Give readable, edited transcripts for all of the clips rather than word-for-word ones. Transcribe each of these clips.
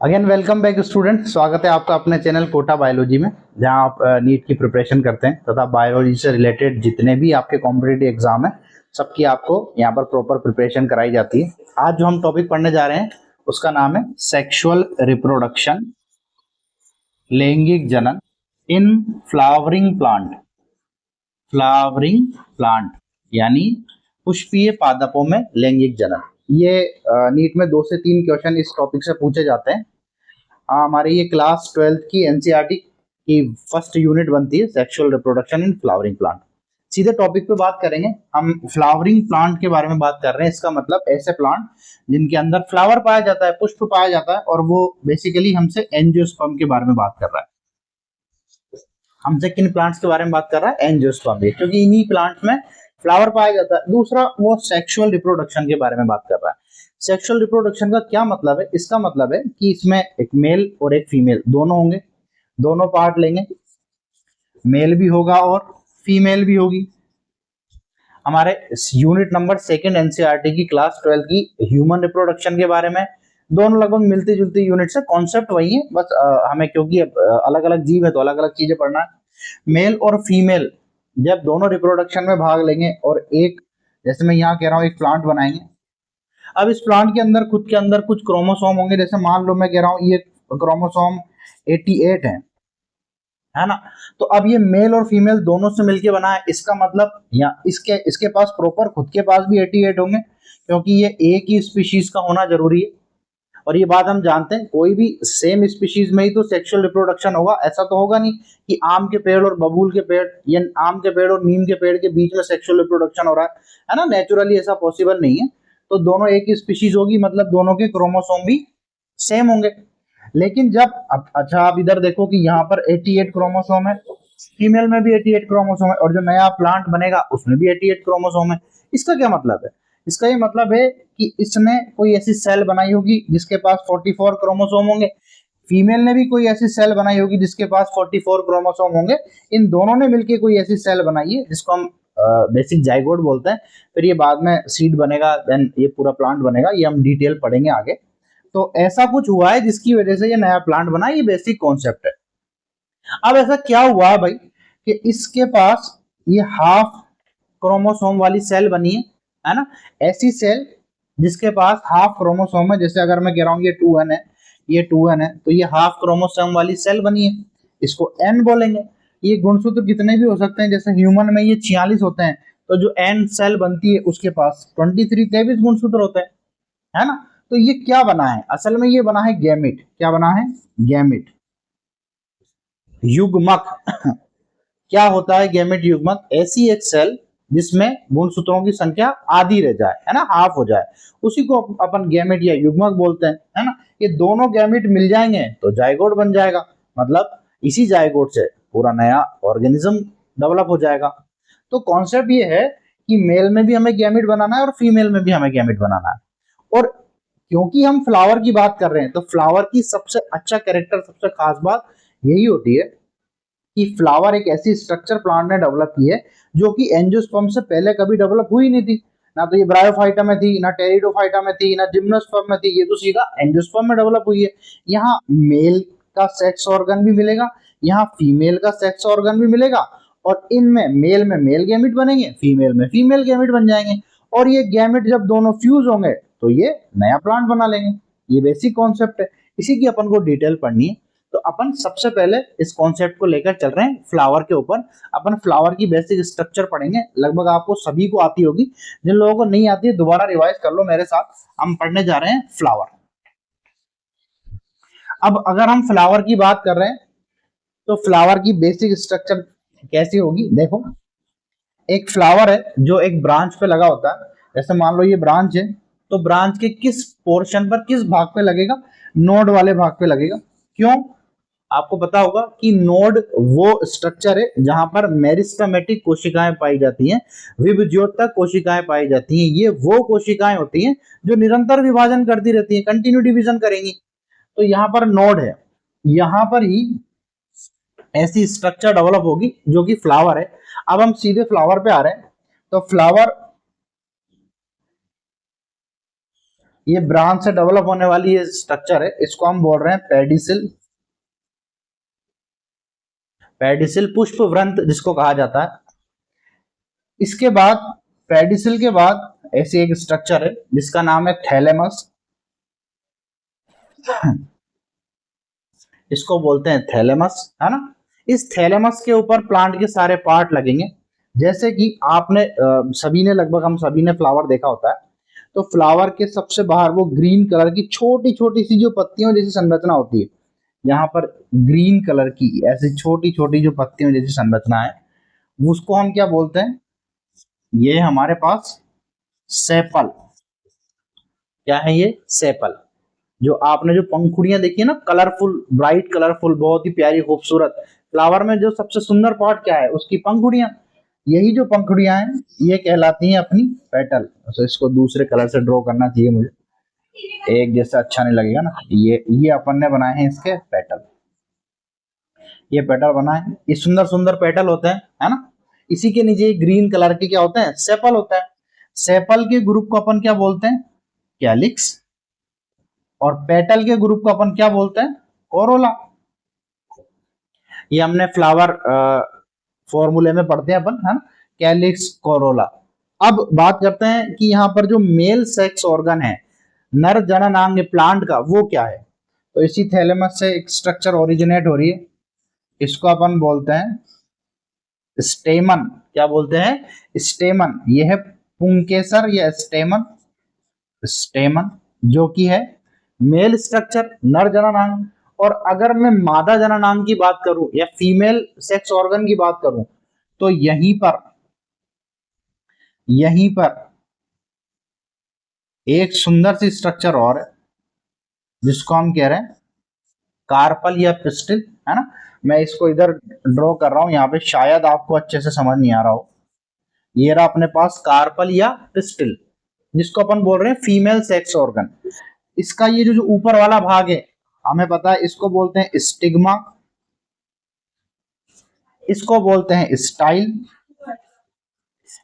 Again welcome back student. स्वागत है आपका अपने चैनल कोटा बायोलॉजी में, जहां आप नीट की प्रिपरेशन करते हैं तथा बायोलॉजी से रिलेटेड जितने भी आपके कॉम्पिटिटिव एग्जाम है सबकी आपको यहां पर प्रॉपर प्रिपरेशन कराई जाती है। आज जो हम टॉपिक पढ़ने जा रहे हैं उसका नाम है सेक्सुअल रिप्रोडक्शन, लैंगिक जनन in flowering plant. Flowering plant यानी पुष्पीय पादपों में लैंगिक जनन। ये नीट में 2 से 3 क्वेश्चन इस टॉपिक से पूछे जाते हैं। हमारी ये क्लास 12th की एनसीईआरटी की फर्स्ट यूनिट बनती है sexual reproduction in flowering plant. सीधे टॉपिक पे बात करेंगे। हम फ्लावरिंग प्लांट के बारे में बात कर रहे हैं। इसका मतलब ऐसे प्लांट जिनके अंदर फ्लावर पाया जाता है, पुष्प पाया जाता है, और वो बेसिकली हमसे एंजियोस्पर्म के बारे में बात कर रहा है। हमसे किन प्लांट्स के बारे में बात कर रहा है? एंजियोस्पर्म, क्योंकि इन्हीं प्लांट्स में फ्लावर पाया जाता है। दूसरा, वो सेक्सुअल रिप्रोडक्शन के बारे में बात कर रहा है। सेक्सुअल रिप्रोडक्शन का क्या मतलब है? इसका मतलब है कि इसमें एक मेल और एक फीमेल दोनों होंगे, दोनों पार्ट लेंगे, मेल भी होगा और फीमेल भी होगी। हमारे यूनिट नंबर 2 एनसीईआरटी की क्लास 12 की ह्यूमन रिप्रोडक्शन के बारे में, दोनों लगभग मिलती जुलती यूनिट से, कॉन्सेप्ट वही है, बस हमें क्योंकि अलग अलग जीव है तो अलग अलग चीजें पढ़ना है। मेल और फीमेल जब दोनों रिप्रोडक्शन में भाग लेंगे और एक, जैसे मैं यहाँ कह रहा हूँ, एक प्लांट बनाएंगे। अब इस प्लांट के अंदर खुद के अंदर कुछ क्रोमोसोम होंगे। जैसे मान लो मैं कह रहा हूँ ये क्रोमोसोम 88 है ना। तो अब ये मेल और फीमेल दोनों से मिलके बना है। इसका मतलब या इसके पास प्रॉपर खुद के पास भी 88 होंगे, क्योंकि ये एक ही स्पीशीज का होना जरूरी है। और ये बात हम जानते हैं, कोई भी सेम स्पीशीज में ही तो सेक्सुअल रिप्रोडक्शन होगा। ऐसा तो होगा नहीं कि आम के पेड़ और बबूल के पेड़ या आम के पेड़ और नीम के पेड़ के बीच में सेक्सुअल रिप्रोडक्शन हो रहा है ना। नेचुरली ऐसा पॉसिबल नहीं है। तो दोनों एक ही स्पीशीज होगी, मतलब दोनों के क्रोमोसोम भी सेम होंगे। लेकिन जब अच्छा, आप इधर देखो कि यहाँ पर 88 क्रोमोसोम है, फीमेल में भी 88 क्रोमोसोम है, और जो नया प्लांट बनेगा उसमें भी 88 क्रोमोसोम है। इसका क्या मतलब है? इसका ये मतलब है कि इसने कोई ऐसी सेल बनाई होगी जिसके पास 44 क्रोमोसोम होंगे, फीमेल ने भी कोई ऐसी सेल बनाई होगी जिसके पास 44 क्रोमोसोम होंगे। इन दोनों ने मिलकर कोई ऐसी सेल बनाई है जिसको हम बेसिक जाइगोट बोलते हैं। फिर ये बाद में सीड बनेगा, देन ये पूरा प्लांट बनेगा। ये हम डिटेल पढ़ेंगे आगे। तो ऐसा कुछ हुआ है जिसकी वजह से ये नया प्लांट बना। ये बेसिक कॉन्सेप्ट है। अब ऐसा क्या हुआ भाई कि इसके पास ये हाफ क्रोमोसोम वाली सेल बनी है ना। ऐसी सेल जिसके पास हाफ क्रोमोसोम है, जैसे अगर मैं कह रहा हूं ये 2n है, ये 2n है, तो ये हाफ क्रोमोसोम वाली सेल बनी है, इसको n बोलेंगे। ये गुणसूत्र कितने भी हो सकते हैं, जैसे ह्यूमन में ये 46 होते हैं, तो जो n सेल बनती है उसके पास 23 गुणसूत्र होते हैं, है ना। तो ये क्या बना है? असल में ये बना है गैमेट। क्या बना है? गैमेट, युग्मक। क्या होता है गैमेट युग्मक? ऐसी एक सेल जिसमें गुणसूत्रों की संख्या आधी रह जाए, है ना, हाफ हो जाए, उसी को अपन गैमेट या युग्मक बोलते हैं, है ना। ये दोनों गैमेट मिल जाएंगे तो जाइगोट बन जाएगा। मतलब इसी जाइगोट से पूरा नया ऑर्गेनिज्म डेवलप हो जाएगा। तो कॉन्सेप्ट ये है कि मेल में भी हमें गैमेट बनाना है और फीमेल में भी हमें गैमेट बनाना है। और क्योंकि हम फ्लावर की बात कर रहे हैं, तो फ्लावर की सबसे अच्छा कैरेक्टर, सबसे खास बात यही होती है कि फ्लावर एक ऐसी स्ट्रक्चर प्लांट ने डेवलप की है जो कि एंजियोस्पर्म से पहले कभी डेवलप हुई नहीं थी। ना तो ये ब्रायोफाइटा में थी, ना टेरिडोफाइटा में थी, ना जिम्नोस्पर्म में थी। ये तो सीधा एंजियोस्पर्म में डेवलप हुई है। यहाँ मेल का सेक्स ऑर्गन भी मिलेगा, यहाँ फीमेल का सेक्स ऑर्गन भी मिलेगा, और इनमें मेल में मेल गैमेट बनेंगे, फीमेल में फीमेल गैमेट बन जाएंगे। और ये गैमेट जब दोनों फ्यूज होंगे तो ये नया प्लांट बना लेंगे। ये बेसिक कॉन्सेप्ट है, इसी की अपन को डिटेल पढ़नी है। तो अपन सबसे पहले इस कॉन्सेप्ट को लेकर चल रहे हैं फ्लावर के ऊपर। अपन फ्लावर की बेसिक स्ट्रक्चर पढ़ेंगे, लगभग आपको सभी को आती होगी। जिन लोगों को नहीं आती है दोबारा रिवाइज कर लो मेरे साथ। हम पढ़ने जा रहे हैं फ्लावर। अब अगर हम फ्लावर की बात कर रहे हैं तो फ्लावर की बेसिक स्ट्रक्चर कैसी होगी? देखो, एक फ्लावर है जो एक ब्रांच पे लगा होता है। जैसे मान लो ये ब्रांच है, तो ब्रांच के किस पोर्शन पर, किस भाग पे लगेगा? नोड वाले भाग पे लगेगा। क्यों? आपको पता होगा कि नोड वो स्ट्रक्चर है जहां पर मेरिस्टेमेटिक कोशिकाएं पाई जाती हैं, विभज्योतक कोशिकाएं पाई जाती हैं। ये वो कोशिकाएं होती हैं जो निरंतर विभाजन करती रहती हैं, कंटिन्यू डिवीजन करेंगी। तो यहाँ पर नोड है, यहाँ पर ही ऐसी स्ट्रक्चर डेवलप होगी जो कि फ्लावर है। अब हम सीधे फ्लावर पे आ रहे हैं। तो फ्लावर ये ब्रांच से डेवलप होने वाली ये स्ट्रक्चर है, इसको हम बोल रहे हैं पेडिसिल। पेडिसिल पुष्प वृंत जिसको कहा जाता है। इसके बाद पेडिसिल के बाद ऐसी एक स्ट्रक्चर है जिसका नाम है थैलेमस। इसको बोलते हैं थैलेमस, है ना। इस थैलेमस के ऊपर प्लांट के सारे पार्ट लगेंगे। जैसे कि आपने सभी ने, लगभग हम सभी ने फ्लावर देखा होता है, तो फ्लावर के सबसे बाहर वो ग्रीन कलर की छोटी छोटी सी जो पत्तियों जैसी संरचना होती है, यहाँ पर ग्रीन कलर की ऐसी छोटी छोटी जो पत्तियों जैसी संरचना है, उसको हम क्या बोलते हैं? ये हमारे पास सेपल। क्या है ये? सेपल। जो आपने जो पंखुड़ियां देखी है ना, कलरफुल, ब्राइट कलरफुल, बहुत ही प्यारी खूबसूरत, फ्लावर में जो सबसे सुंदर पार्ट क्या है? उसकी पंखुड़ियां। यही जो पंखुड़ियां हैं ये कहलाती हैं अपनी पेटल। तो इसको दूसरे कलर से ड्रॉ करना चाहिए मुझे, एक जैसा अच्छा नहीं लगेगा ना। ये अपन ने बनाए हैं इसके पेटल। ये पेटल बनाए, ये सुंदर सुंदर पेटल होते हैं, है ना। इसी के नीचे ग्रीन कलर के क्या होते हैं? सेपल होता है। सेपल के ग्रुप को अपन क्या बोलते हैं? कैलिक्स। और पेटल के ग्रुप को अपन क्या बोलते हैं? कोरोला। ये हमने फ्लावर फॉर्मूले में पढ़ते हैं अपन, है ना, कैलिक्स, कोरोला। अब बात करते हैं कि यहाँ पर जो मेल सेक्स ऑर्गन है, नर जननांग प्लांट का, वो क्या है? तो इसी थैलेमस से एक स्ट्रक्चर ओरिजिनेट हो रही है, इसको अपन बोलते हैं स्टेमन। क्या बोलते हैं? स्टेमन। ये है पुंकेसर या स्टेमन। स्टेमन जो कि है मेल स्ट्रक्चर, नर जननांग। और अगर मैं मादा जननांग की बात करूं या फीमेल सेक्स ऑर्गन की बात करूं, तो यहीं पर एक सुंदर सी स्ट्रक्चर और है जिसको हम कह रहे हैं कार्पल या पिस्टिल, है ना। मैं इसको इधर ड्रॉ कर रहा हूं, यहाँ पे शायद आपको अच्छे से समझ नहीं आ रहा हो। ये रहा अपने पास कार्पल या पिस्टिल, जिसको अपन बोल रहे हैं फीमेल सेक्स ऑर्गन। इसका ये जो ऊपर वाला भाग है, हमें पता है इसको बोलते हैं स्टिग्मा, इसको बोलते हैं स्टाइल,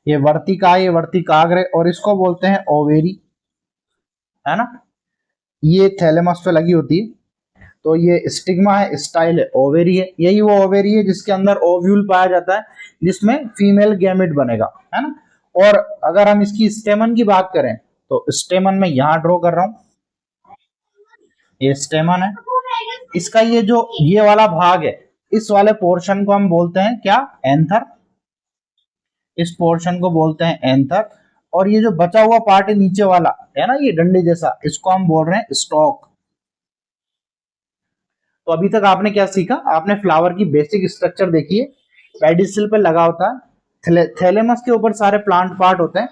ये वर्तिका, ये वर्तिकाग्र, और इसको बोलते हैं ओवेरी, है ना। ये थैलेमस पे लगी होती है। तो ये स्टिग्मा है, स्टाइल है, ओवेरी है। यही वो ओवेरी है जिसके अंदर ओव्यूल पाया जाता है, जिसमें फीमेल गैमेट बनेगा, है ना। और अगर हम इसकी स्टेमन की बात करें, तो स्टेमन में यहां ड्रॉ कर रहा हूं, ये स्टेमन है। इसका ये वाला भाग है, इस वाले पोर्शन को हम बोलते हैं क्या? एंथर। इस पोर्शन को बोलते हैं एंथर। और ये जो बचा हुआ पार्ट है नीचे वाला, है ना, ये डंडे जैसा, इसको हम बोल रहे हैं स्टॉक। तो अभी तक आपने क्या सीखा? आपने फ्लावर की बेसिक स्ट्रक्चर देखी है, पेडिसिल पे लगा होता है, थैलेमस के ऊपर सारे प्लांट पार्ट होते हैं,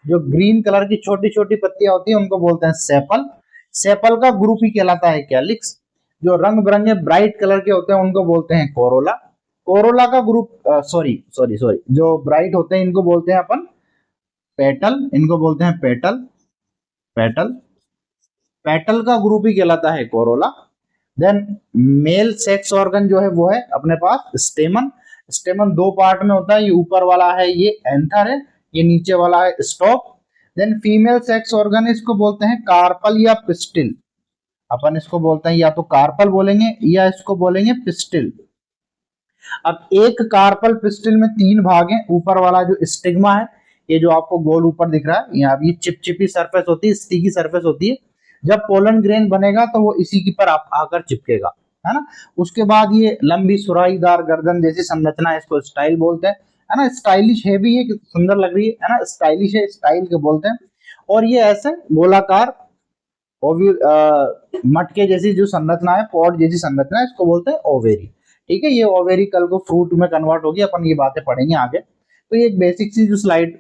जो ग्रीन कलर की छोटी छोटी पत्तियां होती हैं उनको बोलते हैं सेपल। सेपल का ग्रुप ही कहलाता है कैलिक्स। जो रंग बिरंगे ब्राइट कलर के होते हैं उनको बोलते हैं कोरोला। कोरोला का ग्रुप, सॉरी सॉरी सॉरी, जो ब्राइट होते हैं इनको बोलते हैं अपन पेटल, इनको बोलते हैं पेटल। पेटल, पेटल का ग्रुप ही कहलाता है corolla. Then male sex organ जो है वो है अपने पास स्टेमन। स्टेमन दो पार्ट में होता है, ये ऊपर वाला है ये एंथर है, ये नीचे वाला है stalk. Then female sex organ, इसको बोलते हैं कार्पल या पिस्टिल। अपन इसको बोलते हैं या तो कार्पल बोलेंगे या इसको बोलेंगे पिस्टिल। अब एक कार्पल पिस्टिल में तीन भाग हैं। ऊपर वाला जो स्टिग्मा है, ये जो आपको गोल ऊपर दिख रहा है, यहाँ ये चिपचिपी सरफेस होती है, स्टिकी सरफेस होती है। जब पोलन ग्रेन बनेगा तो वो इसी की पर आकर चिपकेगा, है ना। उसके बाद ये लंबी सुराहीदार गर्दन जैसी संरचना है, इसको स्टाइल बोलते हैं, है ना। स्टाइलिश है भी, ये सुंदर लग रही है ना, स्टाइलिश है, स्टाइल के बोलते हैं। और ये ऐसे गोलाकार मटके जैसी जो संरचना है, पॉड जैसी संरचना है, इसको बोलते हैं ओवेरी। ठीक है, ये ओवेरी कल को फ्रूट में कन्वर्ट होगी, अपन ये बातें पढ़ेंगे आगे। तो ये एक बेसिक सी जो स्लाइड,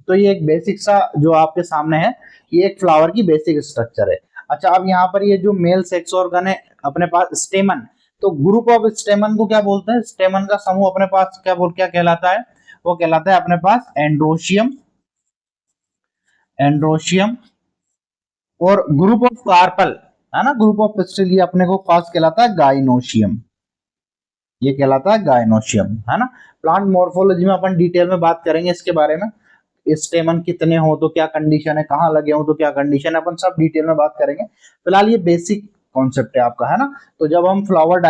तो ये एक बेसिक सा जो आपके सामने है, ये एक फ्लावर की बेसिक स्ट्रक्चर है। अच्छा, अब यहाँ पर ये जो मेल सेक्स ऑर्गन है अपने पास स्टेमन, तो ग्रुप ऑफ स्टेमन को क्या बोलते हैं? स्टेमन का समूह अपने पास क्या कहलाता है? वो कहलाता है अपने पास एंड्रोशियम। एंड्रोशियम। और ग्रुप ऑफ कार्पल, है ना, ग्रुप ऑफ पिस्टिल, ये अपने को पास कहलाता है गाइनोशियम। ये कहलाता है गाइनोशियम, है ना। प्लांट मॉर्फोलॉजी में अपन डिटेल में बात करेंगे इसके बारे में। स्टेमन कितने हो तो क्या कंडीशन है, कहाँ लगे हो तो क्या कंडीशन है, अपन सब डिटेल में बात करेंगे। फिलहाल ये बेसिक कॉन्सेप्ट है आपका, है ना। तो जब हम फ्लावर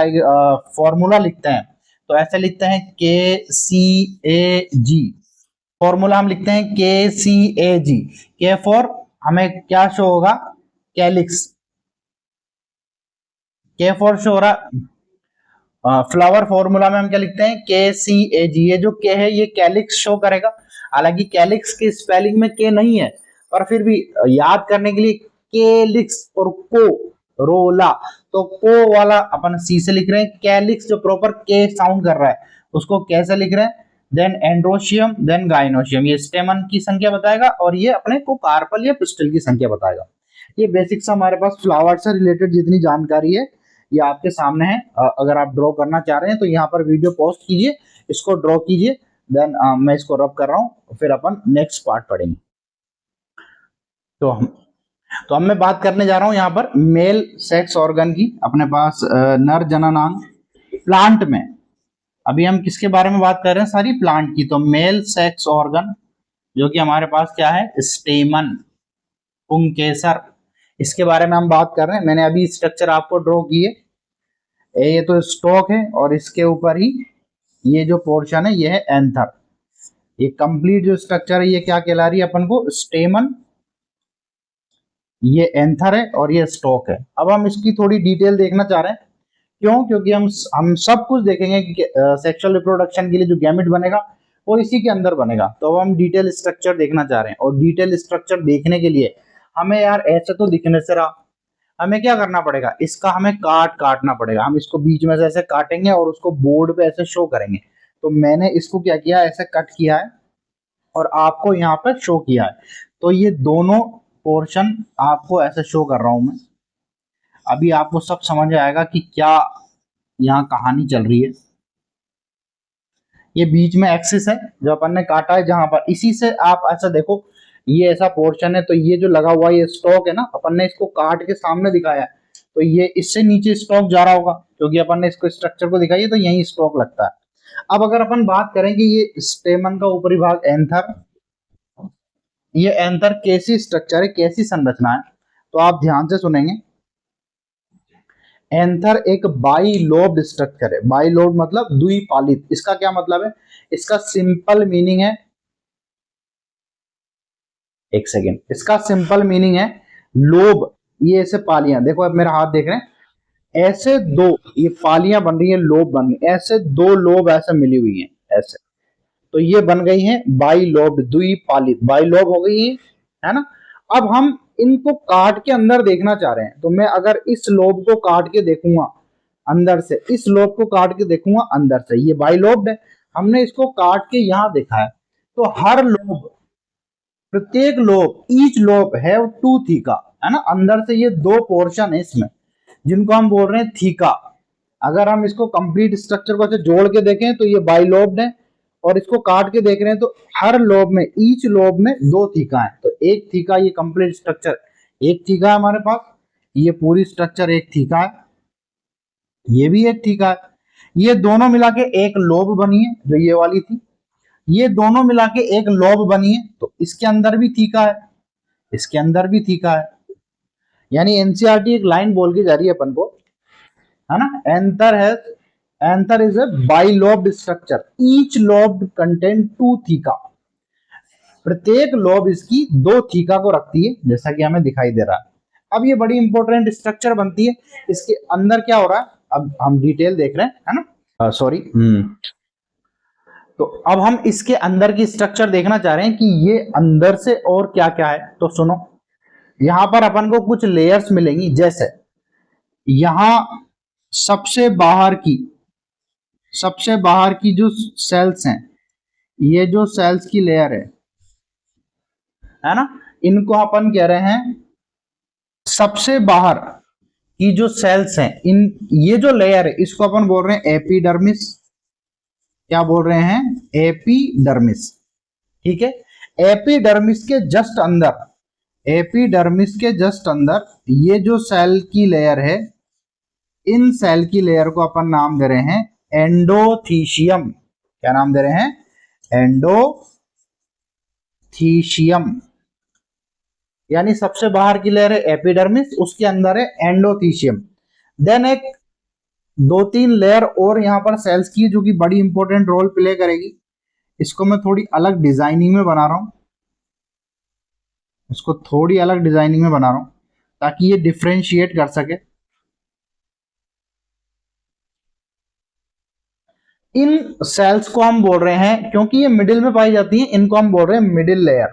फॉर्मूला लिखते हैं तो ऐसे लिखते हैं KCAG। फॉर्मूला हम लिखते हैं KCAG। के फॉर हमें क्या शो होगा, कैलिक्स। के फॉर शो हो रहा, फ्लावर फॉर्मूला में हम क्या लिखते हैं, KCAG। ये जो के है ये कैलिक्स शो करेगा। हालांकि कैलिक्स की स्पेलिंग में के नहीं है, पर फिर भी याद करने के लिए केलिक्स और को रोला, तो को वाला अपन सी से लिख रहे हैं। कैलिक्स जो प्रॉपर के साउंड कर रहा है उसको कैसे लिख रहे हैं, देन एंड्रोशियम देन गाइनोशियम। ये स्टेमन की संख्या बताएगा और ये अपने को कार्पल या पिस्टल की संख्या बताएगा। ये बेसिक्स हमारे पास फ्लावर से रिलेटेड जितनी जानकारी है ये आपके सामने है। अगर आप ड्रॉ करना चाह रहे हैं तो यहाँ पर वीडियो पॉज कीजिए, इसको ड्रॉ कीजिए, देन मैं इसको रब कर रहा हूँ, फिर अपन नेक्स्ट पार्ट पढ़ेंगे। तो हम मैं बात करने जा रहा हूँ यहाँ पर मेल सेक्स ऑर्गन की। अपने पास नर जननांग प्लांट में, अभी हम किसके बारे में बात कर रहे हैं, सारी प्लांट की। तो मेल सेक्स ऑर्गन जो कि हमारे पास क्या है, स्टेमन, पुंकेसर, इसके बारे में हम बात कर रहे हैं। मैंने अभी स्ट्रक्चर आपको ड्रॉ किए, ये तो स्टॉक है और इसके ऊपर ही ये जो पोर्शन है ये है एंथर। ये कंप्लीट जो स्ट्रक्चर है ये क्या कहला रही है अपन को, स्टेमन, ये एंथर है और ये स्टॉक है। अब हम इसकी थोड़ी डिटेल देखना चाह रहे हैं, क्यों, क्योंकि हम सब कुछ देखेंगे कि सेक्सुअल रिप्रोडक्शन के लिए जो गैमेट बनेगा वो इसी के अंदर बनेगा। तो अब हम डिटेल स्ट्रक्चर देखना चाह रहे हैं, और डिटेल स्ट्रक्चर देखने के लिए हमें यार ऐसे तो दिखने से रहा, हमें क्या करना पड़ेगा, इसका हमें काटना पड़ेगा। हम इसको बीच में से ऐसे काटेंगे और उसको बोर्ड पे ऐसे शो करेंगे। तो मैंने इसको क्या किया, ऐसे कट किया है और आपको यहाँ पर शो किया है। तो ये दोनों पोर्शन आपको ऐसे शो कर रहा हूं मैं। अभी आपको सब समझ आएगा कि क्या यहाँ कहानी चल रही है। ये बीच में एक्सिस है जो अपन ने काटा है, जहां पर इसी से आप ऐसा देखो, ये ऐसा पोर्शन है, तो ये जो लगा हुआ ये स्टॉक है ना, अपन ने इसको काट के सामने दिखाया है, तो ये इससे नीचे स्टॉक जा रहा होगा, क्योंकि अपन ने इसको स्ट्रक्चर को दिखाई है तो यही स्टॉक लगता है। अब अगर अपन बात करें कि ये स्टेमन का ऊपरी भाग एंथर, ये एंथर कैसी स्ट्रक्चर है, कैसी संरचना है, तो आप ध्यान से सुनेंगे। एंथर एक बाइलोब्ड स्ट्रक्चर है। बाइलोब्ड मतलब द्विपालित। इसका क्या मतलब है, इसका सिंपल मीनिंग है, एक सेकेंड, इसका सिंपल मीनिंग है लोब, ये ऐसे पालियां, देखो अब मेरा हाथ देख रहे हैं, ऐसे दो ये पालियां बन रही है, लोब बन रही है, ऐसे दो लोब ऐसे मिली हुई हैं ऐसे, तो ये बन गई है बाइलोब्ड, द्विपालित, बाइलोब हो गई है ना। अब हम इनको काट के अंदर देखना चाह रहे हैं, तो मैं अगर इस लोब को काट के देखूंगा अंदर से, इस लोब को काट के देखूंगा अंदर से, ये बाइलोब्ड है, हमने इसको काट के यहां देखा है। तो हर लोब, प्रत्येक lobe, each lobe have two theca, है ना। अंदर से ये दो पोर्शन है इसमें, जिनको हम बोल रहे हैं थीका। अगर हम इसको कंप्लीट स्ट्रक्चर को ऐसे जोड़ के देखें तो ये बाइलोब्ड है, और इसको काट के देख रहे हैं तो हर लोब में, ईच लोब में दो थीका है। तो एक थीका, ये कंप्लीट स्ट्रक्चर एक थीका है हमारे पास, ये पूरी स्ट्रक्चर एक थीका है, ये भी एक थीका है। ये दोनों मिला के एक लोब बनी है जो ये वाली थी, ये दोनों मिला के एक लोब बनी है, तो इसके अंदर भी थीका है, इसके अंदर भी थीका है। यानी एनसीईआरटी एक लाइन बोल के जा रही है अपन को, है ना, anther is a bilobed structure, each lobe contain two theca. प्रत्येक लोब इसकी दो थीका को रखती है, जैसा कि हमें दिखाई दे रहा है। अब ये बड़ी इंपॉर्टेंट स्ट्रक्चर बनती है, इसके अंदर क्या हो रहा है अब हम डिटेल देख रहे हैं, है ना, सॉरी। तो अब हम इसके अंदर की स्ट्रक्चर देखना चाह रहे हैं कि ये अंदर से और क्या क्या है। तो सुनो, यहां पर अपन को कुछ लेयर्स मिलेंगी, जैसे यहां सबसे बाहर की जो सेल्स हैं, ये जो सेल्स की लेयर है ना, इनको अपन कह रहे हैं, सबसे बाहर की जो सेल्स हैं, इन ये जो लेयर है इसको अपन बोल रहे हैं एपिडर्मिस। क्या बोल रहे हैं, एपिडर्मिस, ठीक है। एपिडर्मिस के जस्ट अंदर, एपिडर्मिस के जस्ट अंदर ये जो सेल की लेयर है, इन सेल की लेयर को अपन नाम दे रहे हैं एंडोथीशियम। क्या नाम दे रहे हैं, एंडोथीशियम, यानी सबसे बाहर की लेयर है एपिडर्मिस, उसके अंदर है एंडोथीशियम। देन एक 2-3 लेयर और यहाँ पर सेल्स की जो कि बड़ी इंपॉर्टेंट रोल प्ले करेगी। इसको मैं थोड़ी अलग डिजाइनिंग में बना रहा हूं, इसको थोड़ी अलग डिजाइनिंग में बना रहा हूं ताकि ये डिफ्रेंशिएट कर सके। इन सेल्स को हम बोल रहे हैं, क्योंकि ये मिडिल में पाई जाती हैं, इनको हम बोल रहे हैं मिडिल लेयर,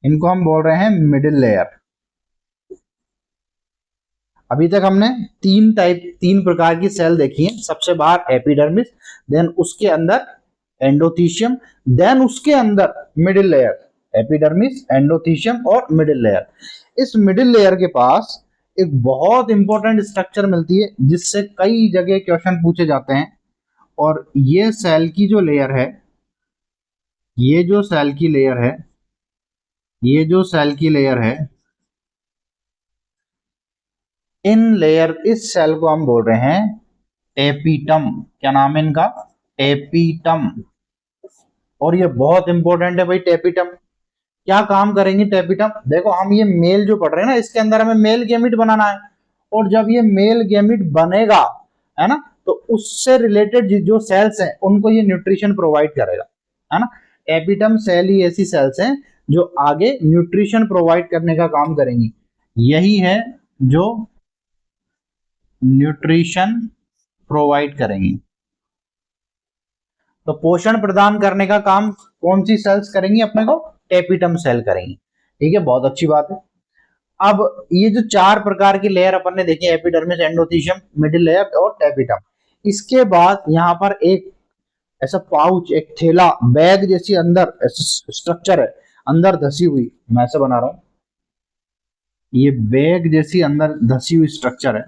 इनको हम बोल रहे हैं मिडिल लेयर। अभी तक हमने 3 प्रकार की सेल देखी है। सबसे बाहर एपिडर्मिस, देन उसके अंदर एंडोथीशियम, देन उसके अंदर मिडिल लेयर, एपिडर्मिस, एंडोथीशियम और मिडिल लेयर। इस मिडिल लेयर के पास एक बहुत इंपॉर्टेंट स्ट्रक्चर मिलती है जिससे कई जगह क्वेश्चन पूछे जाते हैं। और ये सेल की जो लेयर है, ये जो सेल की लेयर है, ये जो सेल की लेयर है, इन लेयर, इस सेल को हम बोल रहे हैं टेपिटम। क्या नाम है इनका? टेपिटम। और ये बहुत इंपॉर्टेंट है भाई टेपिटम। क्या काम करेंगे टेपिटम? देखो हम ये मेल जो पढ़ रहे हैं ना, इसके अंदर हमें मेल गैमिट बनाना है, और जब ये मेल गैमिट बनेगा, है ना, तो उससे रिलेटेड जो सेल्स हैं उनको ये न्यूट्रिशन प्रोवाइड करेगा, है ना। टेपिटम सेल ही ऐसी सेल्स हैं जो आगे न्यूट्रिशन प्रोवाइड करने का काम करेंगी। यही है जो न्यूट्रिशन प्रोवाइड करेंगी। तो पोषण प्रदान करने का काम कौन सी सेल्स करेंगी? अपने को टेपिटम सेल करेंगी। ठीक है, बहुत अच्छी बात है। अब ये जो 4 प्रकार की लेयर अपन ने देखी, एपिडर्मिस, एंडोथीशियम, मिडिल लेयर और टेपिटम, इसके बाद यहाँ पर एक ऐसा पाउच, एक थैला, बैग जैसी अंदर स्ट्रक्चर है, अंदर धसी हुई, मैं ऐसा बना रहा हूं, ये बैग जैसी अंदर धसी हुई स्ट्रक्चर है।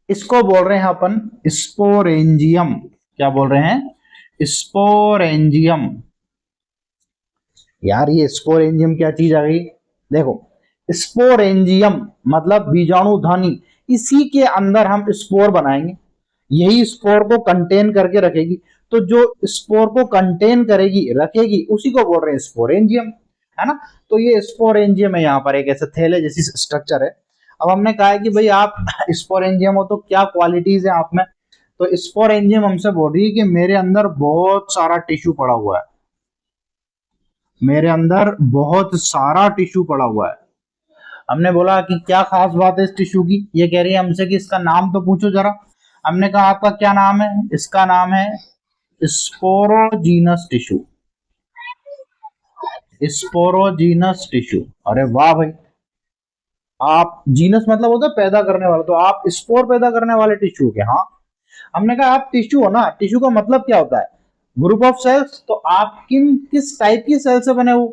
इसको बोल रहे हैं अपन स्पोरेंजियम। क्या बोल रहे हैं? स्पोरेंजियम। यार ये स्पोरेंजियम क्या चीज आ गई? देखो, स्पोरेंजियम मतलब बीजाणुधानी, इसी के अंदर हम स्पोर बनाएंगे, यही स्पोर को कंटेन करके रखेगी। तो जो स्पोर को कंटेन करेगी, रखेगी, उसी को बोल रहे हैं स्पोरेंजियम, है ना। तो ये स्पोरेंजियम है, यहाँ पर एक ऐसा थैले जैसी स्ट्रक्चर है। अब हमने कहा है कि भाई आप स्पोरेंजियम हो तो क्या क्वालिटीज है आप में? तो स्पोरेंजियम हमसे बोल रही है कि मेरे अंदर बहुत सारा टिश्यू पड़ा हुआ है, मेरे अंदर बहुत सारा टिश्यू पड़ा हुआ है। हमने बोला कि क्या खास बात है इस टिश्यू की? ये कह रही है हमसे कि इसका नाम तो पूछो जरा। हमने कहा आपका क्या नाम है? इसका नाम है स्पोरोजीनस टिश्यू, स्पोरोजीनस टिश्यू। अरे वाह भाई, आप, जीनस मतलब होता है पैदा करने वाला, तो आप स्पोर पैदा करने वाले टिश्यू के। हाँ, हमने कहा आप टिश्यू हो ना, टिश्यू का मतलब क्या होता है? Group of cells. तो आप किस टाइप की सेल से बने हो?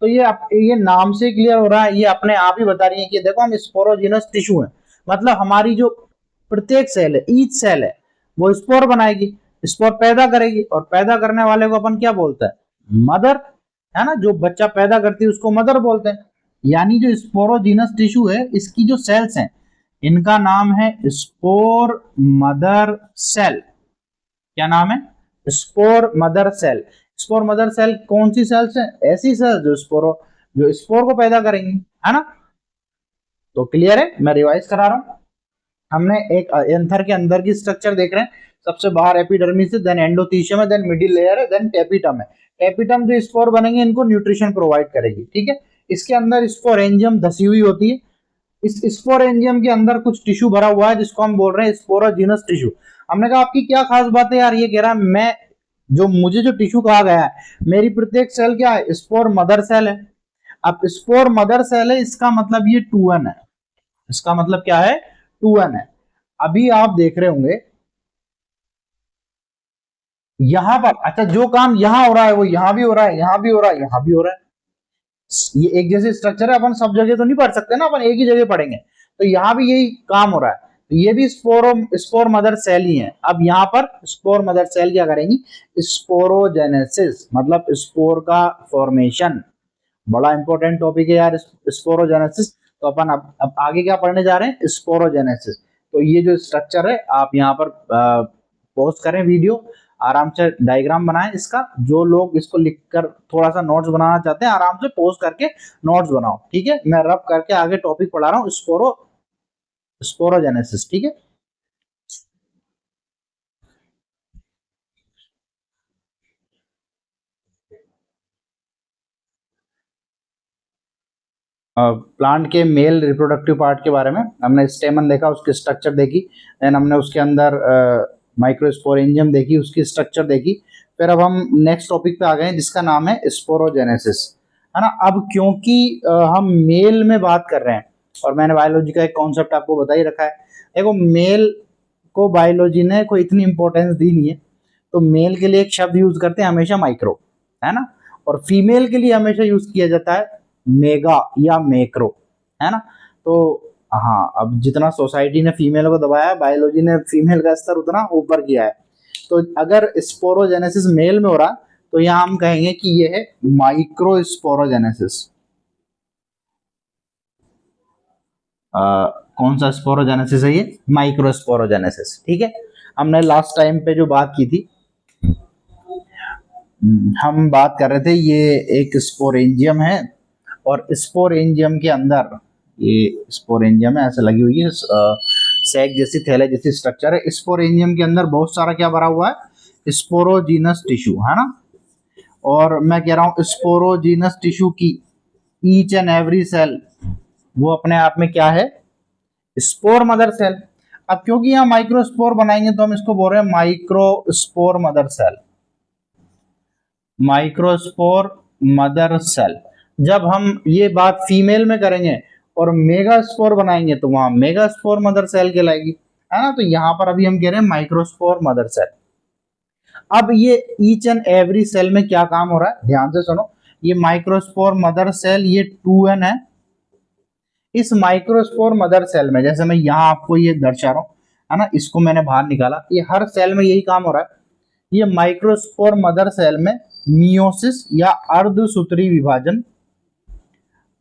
तो ये नाम से क्लियर हो रहा है, ये अपने आप ही बता रही है कि देखो हम स्पोरोजीनस टिश्यू हैं, मतलब हमारी जो प्रत्येक सेल है, ईच सेल है, वो स्पोर बनाएगी, स्पोर पैदा करेगी, और पैदा करने वाले को अपन क्या बोलते हैं? मदर, है ना। जो बच्चा पैदा करती है उसको मदर बोलते हैं। यानी जो स्पोरोजीनस टिश्यू है, इसकी जो सेल्स हैं, इनका नाम है स्पोर मदर सेल। क्या नाम है? Spore mother cell. Spore mother cell कौन सी सेल्स है? ऐसी सेल जो स्पोर को पैदा करेंगी, है ना। तो क्लियर है, मैं रिवाइज करा रहा हूं। हमने एक एंथर के अंदर की स्ट्रक्चर देख रहे हैं। सबसे बाहर एपिडर्मिस है, देन एंडोथीशियम है, देन मिडिल लेयर है, देन टेपिटम है। टेपिटम जो स्पोर बनेंगे इनको न्यूट्रिशन प्रोवाइड करेगी, ठीक है। इसके अंदर स्पोरेंजियम धसी हुई होती है। इस स्पोरेंजियम के अंदर कुछ टिश्यू भरा हुआ है जिसको हम बोल रहे हैं स्पोरोजीनस टिश्यू। हमने कहा आपकी क्या खास बात है यार? ये कह रहा है मुझे जो टिश्यू कहा गया है, मेरी प्रत्येक सेल क्या है? स्पोर मदर सेल है। अब स्पोर मदर सेल है, इसका मतलब ये 2n है। इसका मतलब क्या है? 2n है। अभी आप देख रहे होंगे यहां पर, अच्छा, जो काम यहां हो रहा है वो यहां भी हो रहा है, यहां भी हो रहा है, यहां भी हो रहा है। ये एक जैसे स्ट्रक्चर है, अपन सब जगह तो नहीं पढ़ सकते ना, अपन एक ही जगह पढ़ेंगे। तो यहां भी यही काम हो रहा है। तो ये भी स्पोर मदर सेल ही है। अब यहाँ पर स्पोर मदर सेल क्या करेंगी? स्पोरोजेनेसिस, मतलब स्पोर का फॉर्मेशन। बड़ा इंपॉर्टेंट टॉपिक है यार स्पोरोजेनेसिस। तो अपन अब आगे क्या पढ़ने जा रहे हैं? स्पोरोजेनेसिस। तो ये जो स्ट्रक्चर है आप यहाँ पर पॉज करें वीडियो, आराम से डायग्राम बनाएं इसका। जो लोग इसको लिखकर थोड़ा सा नोट्स बनाना चाहते हैं आराम से पॉज करके नोट्स बनाओ, ठीक है। मैं रब करके आगे टॉपिक पढ़ा रहा हूँ, स्पोरोजेनेसिस, ठीक है। प्लांट के मेल रिप्रोडक्टिव पार्ट के बारे में हमने स्टेमन देखा, उसकी स्ट्रक्चर देखी, देन हमने उसके अंदर माइक्रोस्पोरेंजियम देखी, उसकी स्ट्रक्चर देखी। फिर अब हम नेक्स्ट टॉपिक पे आ गए हैं जिसका नाम है स्पोरोजेनेसिस, है ना। अब क्योंकि हम मेल में बात कर रहे हैं और मैंने बायोलॉजी का एक कॉन्सेप्ट आपको बता ही रखा है। देखो मेल को बायोलॉजी ने कोई इतनी इंपॉर्टेंस दी नहीं है, तो मेल के लिए एक शब्द यूज करते हैं हमेशा माइक्रो, है ना, और फीमेल के लिए हमेशा यूज किया जाता है मेगा या मैक्रो, है ना। तो हाँ, अब जितना सोसाइटी ने फीमेल को दबाया है, बायोलॉजी ने फीमेल का स्तर उतना ऊपर किया है। तो अगर स्पोरोजेनेसिस मेल में हो रहा तो यहाँ हम कहेंगे कि ये है माइक्रो स्पोरोजेनेसिस। कौन सा स्पोरोजेनेसिस है ये? माइक्रो स्पोरोजेनेसिस, ठीक है। हमने लास्ट टाइम पे जो बात की थी, हम बात कर रहे थे ये एक स्पोरेंजियम है और स्पोरेंजियम के अंदर ये स्पोरेंजियम है, ऐसे लगी हुई है सैक जैसी, थैले जैसी स्ट्रक्चर है। स्पोरेंजियम के अंदर बहुत सारा क्या भरा हुआ है? स्पोरोजीनस टिश्यू, है ना। और मैं कह रहा हूं स्पोरोजीनस टिश्यू की ईच एंड एवरी सेल वो अपने आप में क्या है? Spore mother cell. अब क्योंकि यहाँ माइक्रोस्पोर बनाएंगे तो हम इसको बोल रहे हैं microspore mother cell, microspore mother cell. जब हम ये बात फीमेल में करेंगे और मेगास्पोर बनाएंगे तो वहां मेगास्पोर मदर सेल कहलाएगी, है ना। तो यहां पर अभी हम कह रहे हैं माइक्रोस्पोर मदर सेल। अब ये ईच एंड एवरी सेल में क्या काम हो रहा है, ध्यान से सुनो। ये माइक्रोस्पोर मदर सेल ये 2n है। इस माइक्रोस्पोर मदर सेल में, जैसे मैं यहां आपको ये दर्शा रहा हूं, है ना, इसको मैंने बाहर निकाला, ये हर सेल में यही काम हो रहा है। ये माइक्रोस्पोर मदर सेल में मियोसिस या अर्धसूत्री विभाजन,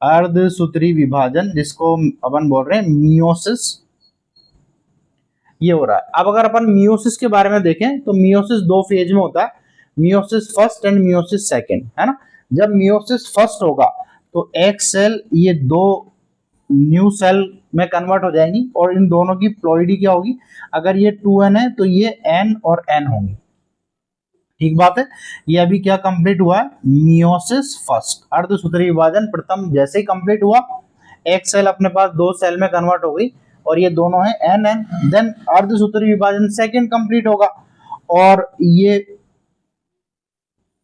अर्धसूत्री विभाजन जिसको अपन बोल रहे हैं मियोसिस, ये हो रहा है। अब अगर अपन मियोसिस के बारे में देखें तो मियोसिस दो फेज में होता है, meiosis first and meiosis second, है ना। जब मियोसिस फर्स्ट होगा तो एक सेल ये दो न्यू सेल में कन्वर्ट हो जाएंगी और इन दोनों की प्लॉइडी क्या होगी? अगर ये 2n है तो ये n और n होंगी, ठीक बात है। ये अभी क्या कंप्लीट हुआ है? मियोसिस फर्स्ट, अर्धसूत्री विभाजन प्रथम जैसे ही कंप्लीट हुआ, एक सेल अपने पास दो सेल में कन्वर्ट हो गई और ये दोनों है n n। देन अर्धसूत्री विभाजन सेकंड कंप्लीट होगा और ये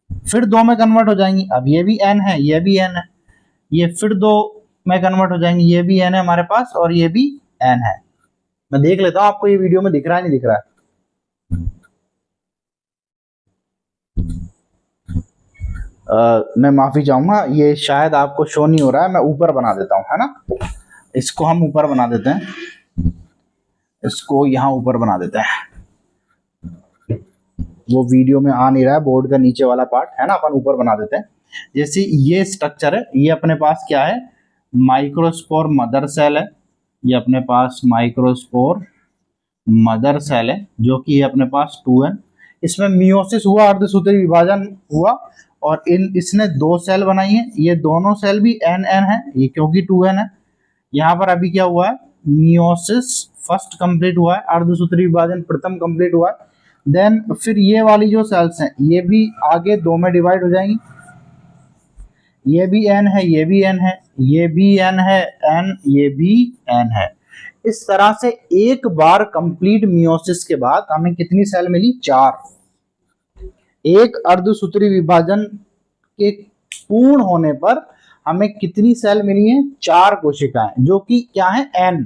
फिर दो में कन्वर्ट हो जाएंगी। अब ये भी n है, ये भी n है, ये फिर दो में कन्वर्ट हो जाएंगी, ये भी n है हमारे पास और ये भी n है। मैं देख लेता हूं आपको ये वीडियो में दिख रहा है नहीं दिख रहा है। मैं माफी चाहूंगा, ये शायद आपको शो नहीं हो रहा है, मैं ऊपर बना देता हूं, है ना। इसको हम ऊपर बना देते हैं, इसको यहां ऊपर बना देते हैं। वो वीडियो में आ नहीं रहा है, बोर्ड का नीचे वाला पार्ट है ना, अपन ऊपर बना देते हैं। जैसे ये स्ट्रक्चर है, ये अपने पास क्या है? माइक्रोस्पोर मदर सेल है। ये अपने पास माइक्रोस्पोर मदर सेल है जो कि अपने पास 2n, इसमें मियोसिस हुआ, अर्धसूत्री विभाजन हुआ और इसने दो सेल बनाई है। ये दोनों सेल भी n n है, ये क्योंकि 2n है। यहाँ पर अभी क्या हुआ है? मियोसिस फर्स्ट कंप्लीट हुआ है, अर्धसूत्री विभाजन प्रथम कंप्लीट हुआ है। देन फिर ये वाली जो सेल्स हैं ये भी आगे दो में डिवाइड हो जाएंगी। ये भी n है, ये भी n है, ये भी n है, n, ये भी n है। इस तरह से एक बार कंप्लीट मियोसिस के बाद हमें कितनी सेल मिली? 4। एक अर्धसूत्री विभाजन के पूर्ण होने पर हमें कितनी सेल मिली है? 4 कोशिकाएं, जो कि क्या है? n,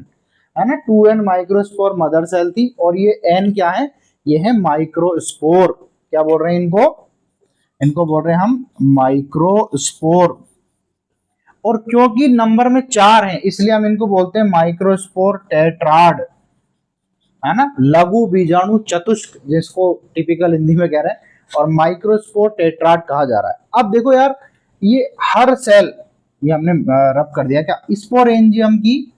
है ना। 2n माइक्रोस्पोर मदर सेल थी और ये n क्या है? ये है माइक्रोस्पोर। क्या बोल रहे हैं इनको? इनको बोल रहे हैं हम माइक्रोस्पोर। और क्योंकि नंबर में 4 हैं इसलिए हम इनको बोलते हैं माइक्रोस्पोर टेट्राड, है ना, लघु बीजाणु चतुष्क जिसको टिपिकल हिंदी में कह रहे हैं, और माइक्रोस्पोर टेट्राड कहा जा रहा है। अब देखो यार, ये हर सेल, ये हमने रब कर दिया क्या? स्पोरेंजियम की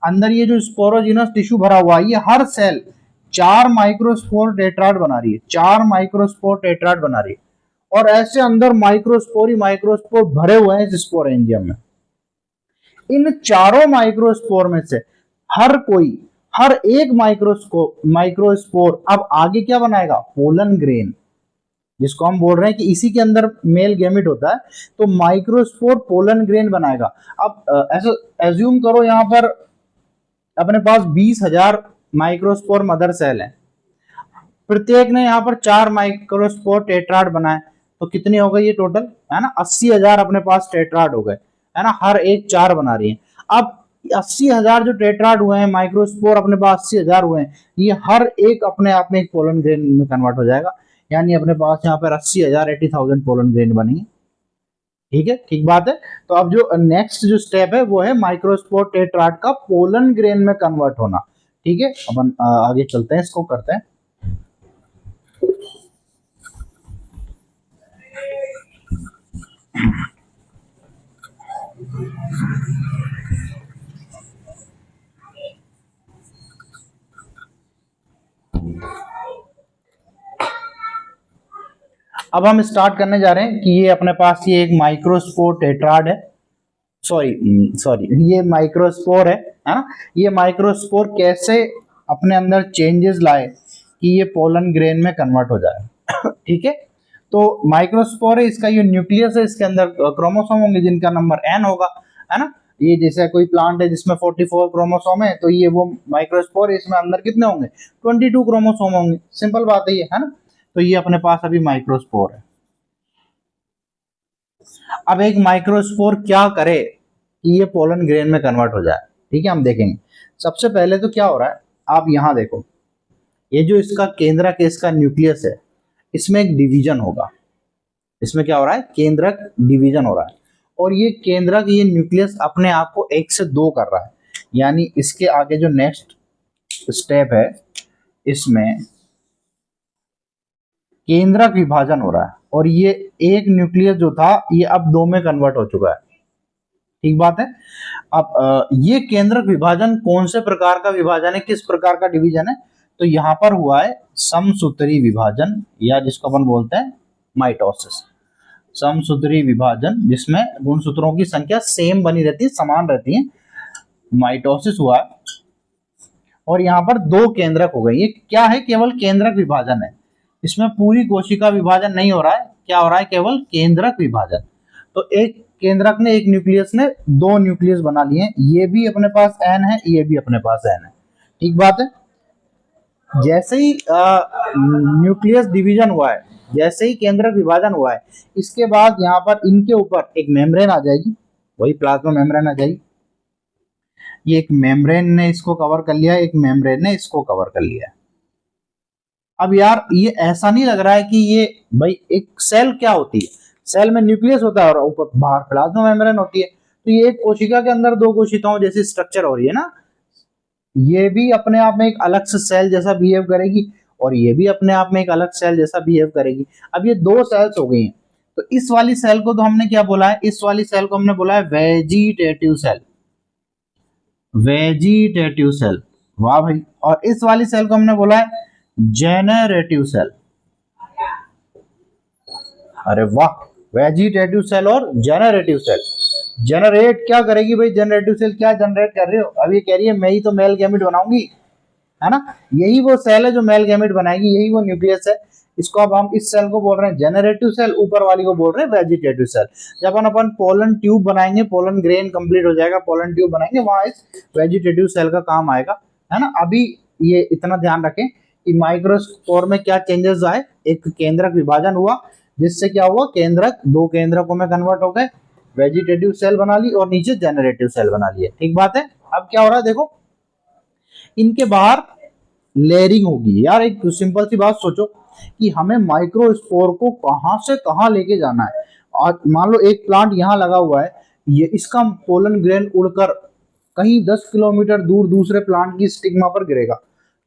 अंदर ये जो स्पोरोजिनस टिश्यू भरा हुआ है, ये हर सेल 4 माइक्रोस्पोर टेट्राड बना रही है, 4 माइक्रोस्पोर टेट्राड बना रही है। और ऐसे अंदर माइक्रोस्पोर ही माइक्रोस्पोर भरे हुए हैं इस स्पोरेंजियम में। इन चारों माइक्रोस्पोर में से हर एक माइक्रोस्पोर अब आगे क्या बनाएगा, पोलन ग्रेन, जिसको हम बोल रहे हैं कि इसी के अंदर मेल गैमेट होता है, तो माइक्रोस्पोर पोलन ग्रेन बनाएगा। अब ऐसा एज्यूम करो यहां पर अपने पास 20,000 माइक्रोस्पोर मदर सेल है, प्रत्येक ने यहाँ पर 4 माइक्रोस्पोर टेट्राड बनाए, तो कितने हो गए ये टोटल, है ना, 80,000 अपने पास टेट्राड हो गए, है ना, हर एक 4 बना रही है। अब 80,000 जो टेट्राड हुए हैं, माइक्रोस्पोर अपने पास 80,000 हुए हैं, ये हर एक अपने आप में एक पोलन ग्रेन में कन्वर्ट हो जाएगा, यानी अपने पास यहाँ पर 80,000 80,000 पोलन ग्रेन बनेंगे। ठीक है, ठीक बात है। तो अब जो नेक्स्ट जो स्टेप है वो है माइक्रोस्पोर टेट्राड का पोलन ग्रेन में कन्वर्ट होना। ठीक है, अपन आगे चलते हैं, इसको करते हैं। अब हम स्टार्ट करने जा रहे हैं कि ये अपने पास ये एक माइक्रोस्पोर टेट्राड है, सॉरी ये माइक्रोस्पोर है ना। ये माइक्रोस्पोर कैसे अपने अंदर चेंजेस लाए कि ये पोलन ग्रेन में कन्वर्ट हो जाए। ठीक है, तो माइक्रोस्पोर है, इसका ये न्यूक्लियस है, इसके अंदर क्रोमोसोम होंगे जिनका नंबर n होगा, है ना। ये जैसे कोई प्लांट है जिसमें 44 क्रोमोसोम है, तो ये वो माइक्रोस्पोर है, इसमें अंदर कितने होंगे, 22 क्रोमोसोम होंगे, सिंपल बात है ये, है ना। तो ये अपने पास अभी माइक्रोस्पोर है। अब एक माइक्रोस्पोर क्या करे कि ये पोलन ग्रेन में कन्वर्ट हो जाए, ठीक है, हम देखेंगे। सबसे पहले तो क्या हो रहा है, आप यहां देखो, ये जो इसका केंद्रक है, इसका न्यूक्लियस है, इसमें एक डिवीजन होगा। इसमें क्या हो रहा है, केंद्रक डिवीजन हो रहा है, और ये केंद्रक, ये न्यूक्लियस अपने आप को 1 से 2 कर रहा है, यानी इसके आगे जो नेक्स्ट स्टेप है, इसमें केंद्रक विभाजन हो रहा है, और ये एक न्यूक्लियस जो था ये अब 2 में कन्वर्ट हो चुका है। ठीक बात है। अब ये केंद्रक विभाजन कौन से प्रकार का विभाजन है, किस प्रकार का डिवीजन है, तो यहां पर हुआ है समसूत्री विभाजन, या जिसको अपन बोलते हैं माइटोसिस। समसूत्री विभाजन जिसमें गुणसूत्रों की संख्या सेम बनी रहती है, समान रहती है, माइटोसिस हुआ है। और यहाँ पर 2 केंद्रक हो गए। ये क्या है, केवल केंद्रक विभाजन है, इसमें पूरी कोशिका विभाजन नहीं हो रहा है। क्या हो रहा है, केवल केंद्रक विभाजन। तो एक केंद्रक ने, एक न्यूक्लियस ने 2 न्यूक्लियस बना लिए, ये भी अपने पास n है, ये भी अपने पास n है। ठीक बात है। जैसे ही न्यूक्लियस डिवीजन हुआ है, जैसे ही केंद्रक विभाजन हुआ है, इसके बाद यहाँ पर इनके ऊपर एक मेम्ब्रेन आ जाएगी, वही प्लाज्मा मेम्ब्रेन आ जाएगी। ये एक मेम्ब्रेन ने इसको कवर कर लिया, एक मेम्ब्रेन ने इसको कवर कर लिया। अब यार ये ऐसा नहीं लग रहा है कि ये भाई एक सेल क्या होती है, सेल में न्यूक्लियस होता है और ऊपर बाहर प्लाज्मा मेम्ब्रेन होती है, तो ये एक कोशिका के अंदर 2 कोशिकाओं जैसी स्ट्रक्चर हो रही है ना। ये भी अपने आप में एक अलग से सेल जैसा बिहेव करेगी, और ये भी अपने आप में एक अलग सेल जैसा बिहेव करेगी। अब ये 2 सेल्स हो गई हैं, तो इस वाली सेल को तो हमने क्या बोला है, इस वाली सेल को हमने बोला है वेजिटेटिव सेल, वेजिटेटिव सेल, वाह भाई। और इस वाली सेल को हमने बोला है जेनरेटिव सेल, अरे वाह, वेजिटेटिव सेल और जेनरेटिव सेल। जनरेट क्या करेगी भाई, जनरेटिव सेल क्या जनरेट कर रहे हो, अब ये कह रही है मैं ही तो मेल गैमेट बनाऊंगी, है ना। यही वो सेल है जो मेल गैमेट बनाएगी, यही वो न्यूक्लियस है। इसको अब हम इस सेल को बोल रहे हैं जनरेटिव सेल, ऊपर वाली को बोल रहे हैं वेजिटेटिव सेल। जब अपन पोलन ट्यूब बनाएंगे, पोलन ग्रेन कंप्लीट हो जाएगा, पोलन ट्यूब बनाएंगे, वहां इस वेजिटेटिव सेल का काम आएगा, है ना। अभी ये इतना ध्यान रखें कि माइक्रोस्पोर में क्या चेंजेस आए, एक केंद्रक विभाजन हुआ, जिससे क्या हुआ, केंद्रक 2 केंद्रकों में कन्वर्ट हो गए, वेजिटेटिव सेल बना ली, और नीचे जेनरेटिव सेल बना लिए। ठीक बात है। अब क्या हो रहा है, देखो इनके बाहर लेयरिंग होगी। यार एक सिंपल सी बात सोचो कि हमें माइक्रोस्पोर को कहां से कहां लेके जाना है। आज मान लो एक प्लांट यहाँ लगा हुआ है, ये इसका पोलन ग्रेन उड़कर कहीं 10 किलोमीटर दूर दूसरे प्लांट की स्टिग्मा पर गिरेगा,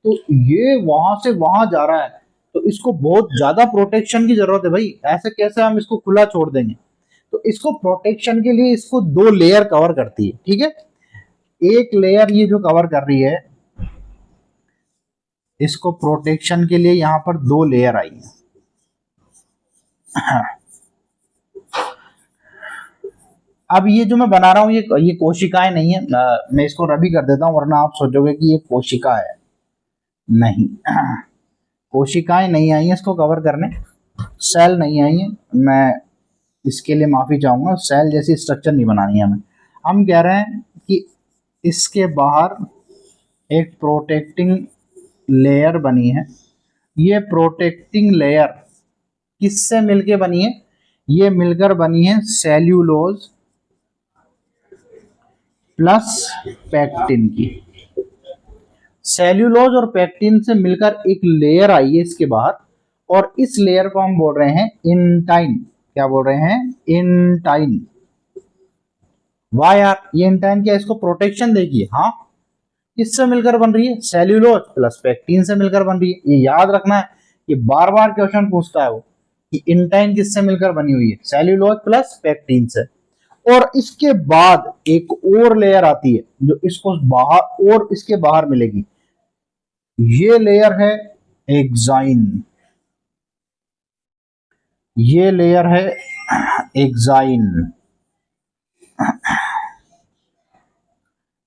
तो ये वहां से वहां जा रहा है, तो इसको बहुत ज्यादा प्रोटेक्शन की जरूरत है भाई। ऐसे कैसे हम इसको खुला छोड़ देंगे, तो इसको प्रोटेक्शन के लिए इसको 2 लेयर कवर करती है। ठीक है, एक लेयर ये जो कवर कर रही है, इसको प्रोटेक्शन के लिए यहां पर 2 लेयर आई है। अब ये जो मैं बना रहा हूं ये कोशिकाएं नहीं है, मैं इसको रबी कर देता हूं वरना आप सोचोगे कि ये कोशिका है। नहीं, कोशिकाएं नहीं आई है इसको कवर करने, सेल नहीं आई है, मैं इसके लिए माफी चाहूंगा। सेल जैसी स्ट्रक्चर नहीं बनानी है हमें। हम कह रहे हैं कि इसके बाहर एक प्रोटेक्टिंग लेयर बनी है। ये प्रोटेक्टिंग लेयर किससे मिलके बनी है? ये मिलकर बनी है सेल्यूलोज प्लस पैक्टिन की। सेल्यूलोज और पैक्टिन से मिलकर एक लेयर आई है इसके बाहर, और इस लेयर को हम बोल रहे हैं इंटाइन। क्या बोल रहे हैं? इंटाइन। वाह यार, ये इंटाइन क्या इसको प्रोटेक्शन देगी? हाँ, किससे मिलकर बन रही है? सेल्यूलोज प्लस पैक्टिन से मिलकर बन रही है। ये याद रखना है, ये बार बार क्वेश्चन पूछता है वो कि इंटाइन किससे मिलकर बनी हुई है? सेल्यूलोज प्लस पैक्टिन से। और इसके बाद एक और लेयर आती है जो इसको बाहर और इसके बाहर मिलेगी। ये लेयर है एक्साइन। ये लेयर है एक्साइन।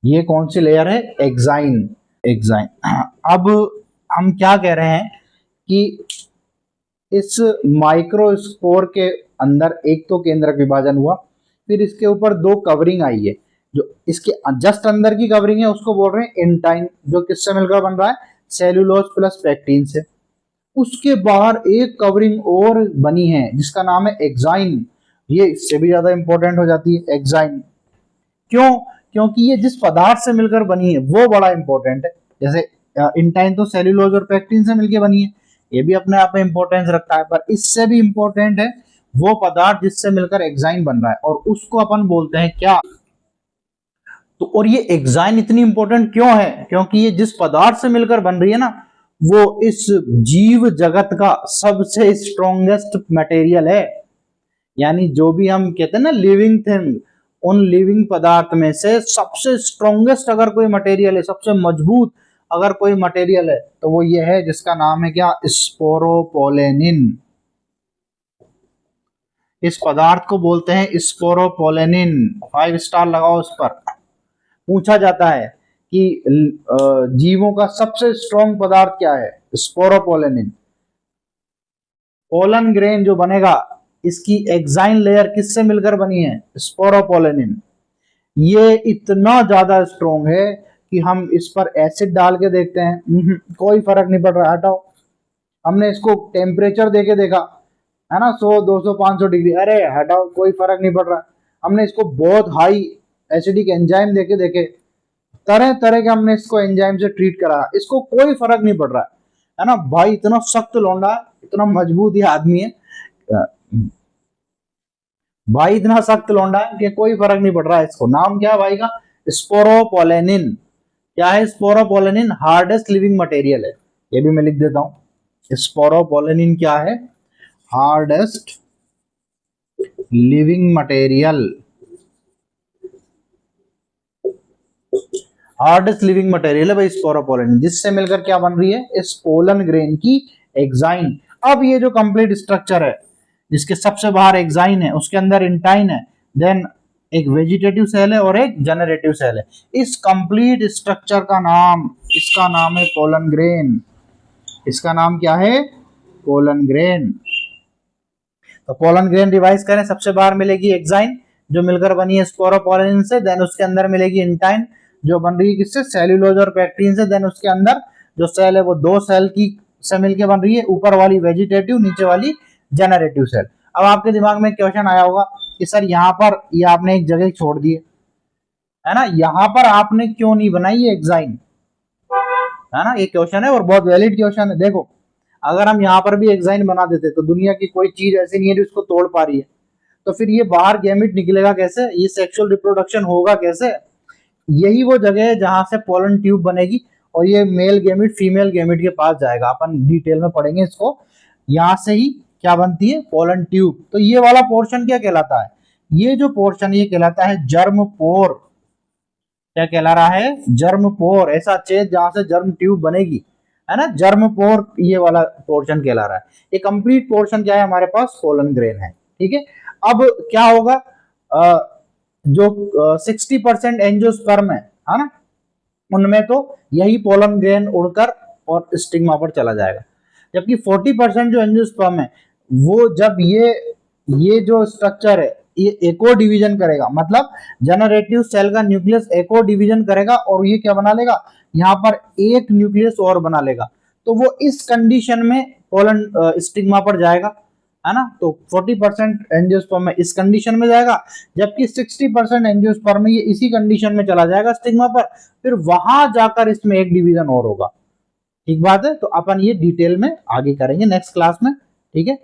ये कौन सी लेयर है? एक्साइन। एक्साइन। अब हम क्या कह रहे हैं कि इस माइक्रोस्पोर के अंदर एक तो केंद्रक विभाजन हुआ, फिर इसके ऊपर 2 कवरिंग आई है। जो इसके जस्ट अंदर की कवरिंग है उसको बोल रहे हैं इंटाइन, जो किससे मिलकर बन रहा है? सेल्यूलोज प्लस पैक्टिन से। उसके बाहर एक कवरिंग और बनी है जिसका नाम है एक्साइन। ये इससे भी ज्यादा इंपॉर्टेंट हो जाती है एक्साइन। क्यों? क्योंकि ये जिस पदार्थ से मिलकर बनी है वो बड़ा इंपॉर्टेंट है। जैसे इंटाइन तो सेल्यूलोज और पैक्टिन से मिलकर बनी है, ये भी अपने आप में इंपॉर्टेंस रखता है, पर इससे भी इंपॉर्टेंट है वो पदार्थ जिससे मिलकर एक्साइन बन रहा है, और उसको अपन बोलते हैं क्या? तो और ये एक्साइन इतनी इंपॉर्टेंट क्यों है? क्योंकि ये जिस पदार्थ से मिलकर बन रही है ना, वो इस जीव जगत का सबसे स्ट्रॉन्गेस्ट मटेरियल है। यानी जो भी हम कहते हैं ना लिविंग थिंग, उन लिविंग पदार्थ में से सबसे स्ट्रॉन्गेस्ट अगर कोई मटेरियल है, सबसे मजबूत अगर कोई मटेरियल है, तो वो ये है जिसका नाम है क्या? स्पोरोपोलेनिन। इस पदार्थ को बोलते हैं स्पोरोपोलेनिन। 5 स्टार लगाओ उस पर। पूछा जाता है कि जीवों का सबसे स्ट्रॉन्ग पदार्थ क्या है? स्पोरोपोलेनिन। पोलन ग्रेन जो बनेगा, इसकी एक्साइन लेयर किससे मिलकर बनी है? स्पोरोपोलेनिन। ये इतना ज्यादा स्ट्रॉन्ग है कि हम इस पर एसिड डाल के देखते हैं, कोई फर्क नहीं पड़ रहा। हटाओ, हमने इसको टेम्परेचर देके देखा है ना, 100, 200, 500 डिग्री, अरे हटाओ, कोई फर्क नहीं पड़ रहा। हमने इसको बहुत हाई एसिडिक एंजाइम देके देखे, तरह तरह के हमने इसको एंजाइम से ट्रीट करा, इसको कोई फर्क नहीं पड़ रहा है ना। भाई इतना सख्त लौंडा, इतना मजबूत ये आदमी है भाई, इतना सख्त लौंडा है कि कोई फर्क नहीं पड़ रहा है इसको। नाम क्या है भाई का? स्पोरोपोलेनिन। क्या है स्पोरोपोलेनिन? हार्डेस्ट लिविंग मटेरियल है। ये भी मैं लिख देता हूं, स्पोरोपोलेनिन क्या है? Hardest living material. Hardest living material है भाई स्पोरोपोलेनिन, जिससे मिलकर क्या बन रही है? इस पोलन ग्रेन की एक्साइन। अब ये जो कंप्लीट स्ट्रक्चर है, जिसके सबसे बाहर एक्साइन है, उसके अंदर इंटाइन है, देन एक वेजिटेटिव सेल है और एक जनरेटिव सेल है। इस कंप्लीट स्ट्रक्चर का नाम, इसका नाम है पोलन ग्रेन। इसका नाम क्या है? Pollen grain. तो पोलन ग्रेन रिवाइज करें, सबसे बाहर मिलेगी एक्साइन जो मिलकर बनी है स्पोरोपोलेनिन से, देन उसके अंदर मिलेगी इंटाइन जो बन रही है किससे? सेल्यूलोज और पैक्टिन से, देन उसके अंदर जो सेल है वो 2 सेल की से मिलकर बन रही है, ऊपर वाली वेजिटेटिव, नीचे वाली जनरेटिव सेल। अब आपके दिमाग में क्वेश्चन आया होगा कि सर यहाँ पर ये आपने एक जगह छोड़ दी है ना, यहाँ पर आपने क्यों नहीं बनाई ये एक्साइन, है ना? ये क्वेश्चन है और बहुत वैलिड क्वेश्चन है। देखो, अगर हम यहाँ पर भी एक्साइन बना देते तो दुनिया की कोई चीज ऐसी नहीं है जो इसको तोड़ पा रही है, तो फिर ये बाहर गैमेट निकलेगा कैसे? ये सेक्सुअल रिप्रोडक्शन होगा कैसे? यही वो जगह है जहां से पोलन ट्यूब बनेगी और ये मेल गैमेट फीमेल गैमेट के पास जाएगा। अपन डिटेल में पढ़ेंगे इसको। यहां से ही क्या बनती है? Pollen tube. तो ये वाला पोर्शन क्या कहलाता है? ये जो पोर्शन ये कहलाता है जर्म पोर। क्या कहला रहा है, जर्म पोर, ऐसा छेद जहां से जर्म ट्यूब बनेगी, है ना, जर्म पोर ये वाला पोर्शन कहला रहा है। ये कंप्लीट पोर्शन क्या है हमारे पास, पोलन ग्रेन है, ठीक है। अब क्या होगा, जो 60% एंजियोस्पर्म है ना, उनमें तो यही पोलन ग्रेन उड़कर और स्टिग्मा पर चला जाएगा, जबकि 40% जो एंजियोस्पर्म है वो जब ये जो स्ट्रक्चर है ये एको डिवीजन करेगा, मतलब जनरेटिव सेल का न्यूक्लियस एको डिवीजन करेगा और ये क्या बना लेगा, यहाँ पर एक न्यूक्लियस और बना लेगा, तो वो इस कंडीशन में पोलन स्टिग्मा पर जाएगा, है ना। तो 40% एंजियोस्पर्म में इस कंडीशन में जाएगा, जबकि 60% एंजियोस्पर्म में ये इसी कंडीशन में चला जाएगा स्टिग्मा पर, फिर वहां जाकर इसमें एक डिवीजन और होगा। ठीक बात है, तो अपन ये डिटेल में आगे करेंगे नेक्स्ट क्लास में, ठीक है।